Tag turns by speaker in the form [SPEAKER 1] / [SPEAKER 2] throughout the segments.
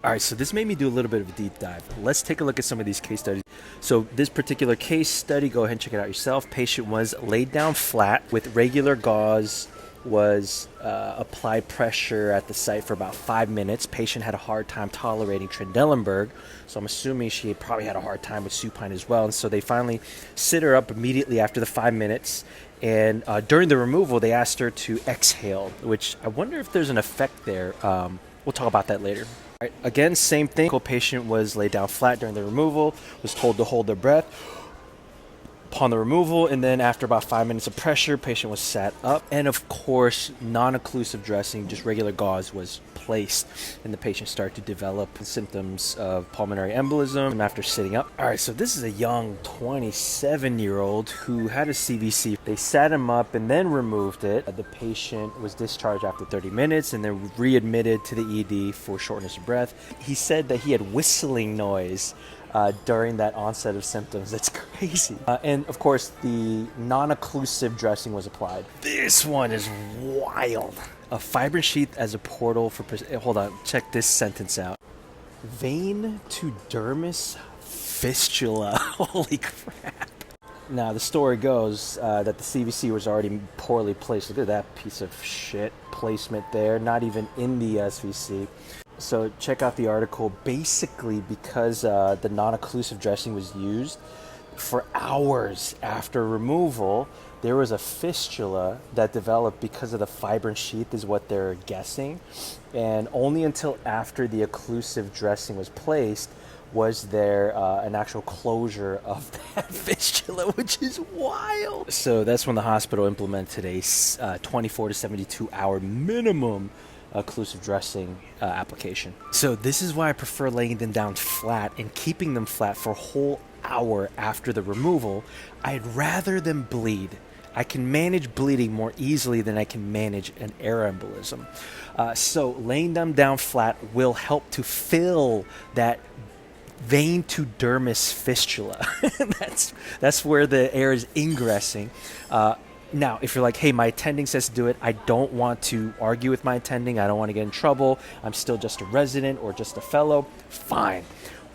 [SPEAKER 1] All right, so this made me do a little bit of a deep dive. Let's take a look at some of these case studies. So this particular case study, go ahead and check it out yourself. Patient was laid down flat with regular gauze, was applied pressure at the site for about 5 minutes. Patient had a hard time tolerating Trendelenburg, so I'm assuming she probably had a hard time with supine as well. And so they finally sit her up immediately after the 5 minutes. And during the removal, they asked her to exhale, which I wonder if there's an effect there. We'll talk about that later. All right, again, same thing. Patient was laid down flat during the removal, was told to hold their breath upon the removal, and then after about 5 minutes of pressure, patient was sat up, and of course, non-occlusive dressing, just regular gauze, was placed, and the patient started to develop symptoms of pulmonary embolism after sitting up. All right, so this is a young 27-year-old who had a CVC. They sat him up and then removed it. The patient was discharged after 30 minutes and then readmitted to the ED for shortness of breath. He said that he had whistling noise during that onset of symptoms. That's crazy. And of course, the non-occlusive dressing was applied. This one is wild. A fibrin sheath as a portal for... Hold on, check this sentence out. Vein to dermis fistula. Holy crap. Now, the story goes that the CVC was already poorly placed. Look at that piece of shit placement there. Not even in the SVC. So check out the article. Basically, because the non-occlusive dressing was used, for hours after removal, there was a fistula that developed because of the fibrin sheath, is what they're guessing. And only until after the occlusive dressing was placed was there an actual closure of that fistula, which is wild. So that's when the hospital implemented a 24 to 72 hour minimum occlusive dressing application. So this is why I prefer laying them down flat and keeping them flat for a whole hour after the removal. I'd rather them bleed. I can manage bleeding more easily than I can manage an air embolism. So laying them down flat will help to fill that vein to dermis fistula. that's where the air is ingressing. Now, if you're like, hey, my attending says to do it, I don't want to argue with my attending, I don't want to get in trouble, I'm still just a resident or just a fellow, fine.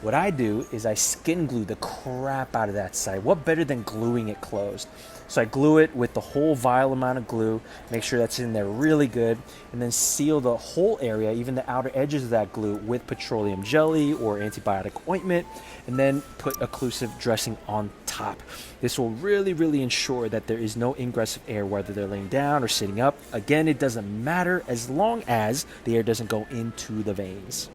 [SPEAKER 1] What I do is I skin glue the crap out of that site. What better than gluing it closed? So I glue it with the whole vial amount of glue, make sure that's in there really good, and then seal the whole area, even the outer edges of that glue, with petroleum jelly or antibiotic ointment, and then put occlusive dressing on top. This will really, really ensure that there is no ingress of air, whether they're laying down or sitting up. Again, it doesn't matter as long as the air doesn't go into the veins.